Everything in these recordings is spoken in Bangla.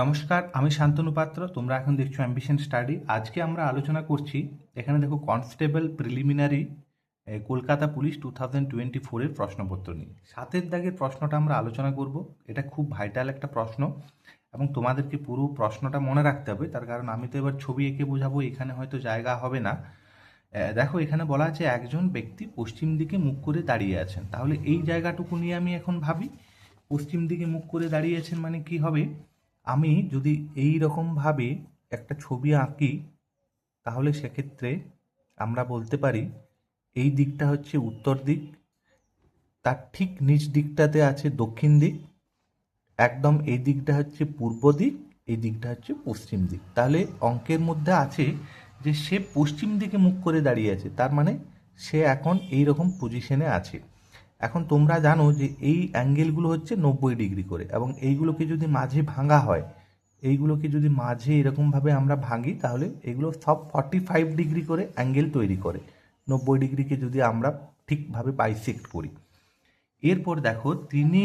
নমস্কার, আমি শান্তনু পাত্র। তোমরা এখন দেখছো অ্যাম্বিশন স্টাডি। আজকে আমরা আলোচনা করছি, এখানে দেখো, কনস্টেবল প্রিলিমিনারি কলকাতা পুলিশ 2024-এর প্রশ্নপত্র নিয়ে 7-এর দাগের প্রশ্নটা আমরা আলোচনা করব। এটা খুব ভাইটাল একটা প্রশ্ন এবং তোমাদেরকে পুরো প্রশ্নটা মনে রাখতে হবে। তার কারণ আমি তো এবার ছবি এঁকে বোঝাবো, এখানে হয়তো জায়গা হবে না। দেখো, এখানে বলা আছে একজন ব্যক্তি পশ্চিম দিকে মুখ করে দাঁড়িয়ে আছেন। তাহলে এই জায়গাটুকু নিয়ে আমি এখন ভাবি, পশ্চিম দিকে মুখ করে দাঁড়িয়ে আছেন মানে কি হবে। আমি যদি এই রকমভাবে একটা ছবি আঁকি, তাহলে সেক্ষেত্রে আমরা বলতে পারি এই দিকটা হচ্ছে উত্তর দিক, তার ঠিক নিচ দিকটাতে আছে দক্ষিণ দিক, একদম এই দিকটা হচ্ছে পূর্ব দিক, এই দিকটা হচ্ছে পশ্চিম দিক। তাহলে অঙ্কের মধ্যে আছে যে সে পশ্চিম দিকে মুখ করে দাঁড়িয়ে আছে, তার মানে সে এখন এই রকম পজিশনে আছে। এখন তোমরা জানো যে এই অ্যাঙ্গেলগুলো হচ্ছে 90 ডিগ্রি করে, এবং এইগুলোকে যদি মাঝে ভাঙা হয়, এইগুলোকে যদি মাঝে এরকমভাবে আমরা ভাঙি, তাহলে এগুলো সব 45 ডিগ্রি করে অ্যাঙ্গেল তৈরি করে। 90 ডিগ্রিকে যদি আমরা ঠিকভাবে বাইসেক্ট করি, এরপর দেখো তিনি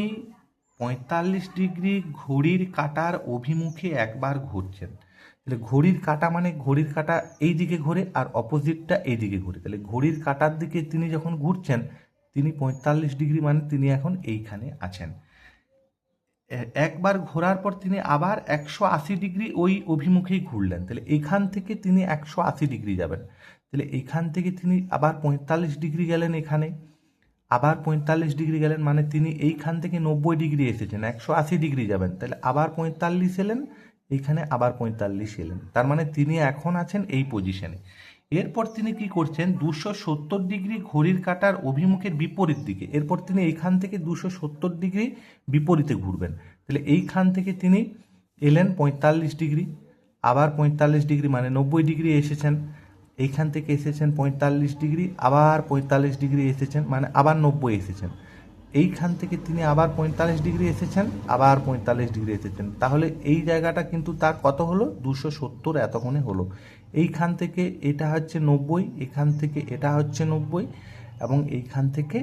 45 ডিগ্রি ঘড়ির কাঁটার অভিমুখে একবার ঘুরছেন। তাহলে ঘড়ির কাঁটা মানে ঘড়ির কাঁটা এই দিকে ঘোরে আর অপোজিটটা এই দিকে ঘোরে। তাহলে ঘড়ির কাঁটার দিকে তিনি যখন ঘুরছেন, তিনি 45 ডিগ্রি, মানে তিনি এখন এইখানে আছেন। একবার ঘোরার পর তিনি আবার 180 ডিগ্রি ওই অভিমুখেই ঘুরলেন। তাহলে এইখান থেকে তিনি 180 ডিগ্রি যাবেন। তাহলে এইখান থেকে তিনি আবার 45 ডিগ্রি গেলেন, এখানে আবার 45 ডিগ্রি গেলেন, মানে তিনি এইখান থেকে 90 ডিগ্রি এসেছেন, 180 ডিগ্রি যাবেন। তাহলে আবার 45 এলেন, এইখানে আবার 45 এলেন, তার মানে তিনি এখন আছেন এই পজিশনে। এরপর তিনি কি করছেন, 270 ডিগ্রি ঘড়ির কাঁটার অভিমুখের বিপরীত দিকে। এরপর তিনি এইখান থেকে 270 ডিগ্রি বিপরীতে ঘুরবেন। তাহলে এইখান থেকে তিনি এলেন 45 ডিগ্রি, আবার 45 ডিগ্রি, মানে 90 ডিগ্রি এসেছেন। এইখান থেকে এসেছেন 45 ডিগ্রি, আবার 45 ডিগ্রি এসেছেন, মানে আবার 90 এসেছেন। এইখান থেকে তিনি আবার 45 ডিগ্রি এসেছেন, আবার 45 ডিগ্রি এসেছেন। তাহলে এই জায়গাটা কিন্তু তার কত হলো, 270 এতক্ষণে হলো। এইখান থেকে এটা হচ্ছে 90, এখান থেকে এটা হচ্ছে 90, এবং এইখান থেকে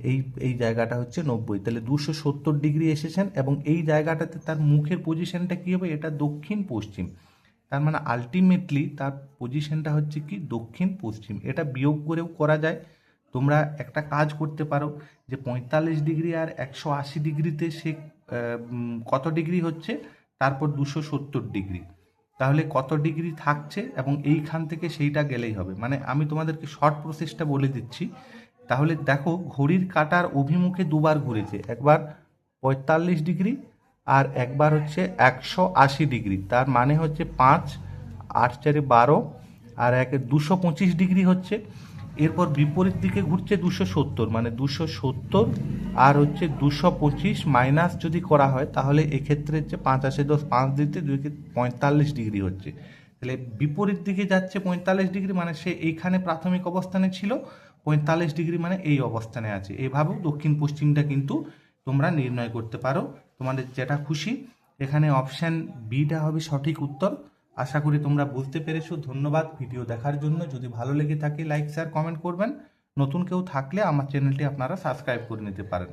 এই এই জায়গাটা হচ্ছে 90। তাহলে 270 ডিগ্রি এসেছেন, এবং এই জায়গাটাতে তার মুখের পজিশনটা কী হবে, এটা দক্ষিণ পশ্চিম। তার মানে আলটিমেটলি তার পজিশনটা হচ্ছে কি, দক্ষিণ পশ্চিম। এটা বিয়োগ করেও করা যায়। তোমরা একটা কাজ করতে পারো, যে 45 ডিগ্রি আর 180 ডিগ্রিতে সে কত ডিগ্রি হচ্ছে, তারপর 270 ডিগ্রি, তাহলে কত ডিগ্রি থাকছে, এবং এইখান থেকে সেইটা গেলেই হবে। মানে আমি তোমাদেরকে শর্ট প্রসেসটা বলে দিচ্ছি। তাহলে দেখো, ঘড়ির কাঁটার অভিমুখে দুবার ঘুরেছে, একবার 45 ডিগ্রি আর একবার হচ্ছে 180 ডিগ্রি। তার মানে হচ্ছে 5, 8 4 12, আর 225 ডিগ্রি হচ্ছে। এরপর বিপরীত দিকে ঘুরছে 270, মানে 270 আর হচ্ছে 225 মাইনাস যদি করা হয়, তাহলে এক্ষেত্রে হচ্ছে 5 আসে 10, 5 দিতে 45 ডিগ্রি হচ্ছে। তাহলে বিপরীত দিকে যাচ্ছে 45 ডিগ্রি, মানে সে এইখানে প্রাথমিক অবস্থানে ছিল, 45 ডিগ্রি মানে এই অবস্থানে আছে। এভাবেও দক্ষিণ পশ্চিমটা কিন্তু তোমরা নির্ণয় করতে পারো, তোমাদের যেটা খুশি। এখানে অপশান বিটা হবে সঠিক উত্তর। আশা করি তোমরা বুঝতে পেরেছো। ধন্যবাদ ভিডিও দেখার জন্য। যদি ভালো লেগে থাকে লাইক শেয়ার কমেন্ট করবেন। নতুন কেউ থাকলে আমার চ্যানেলটি আপনারা সাবস্ক্রাইব করে নিতে পারেন।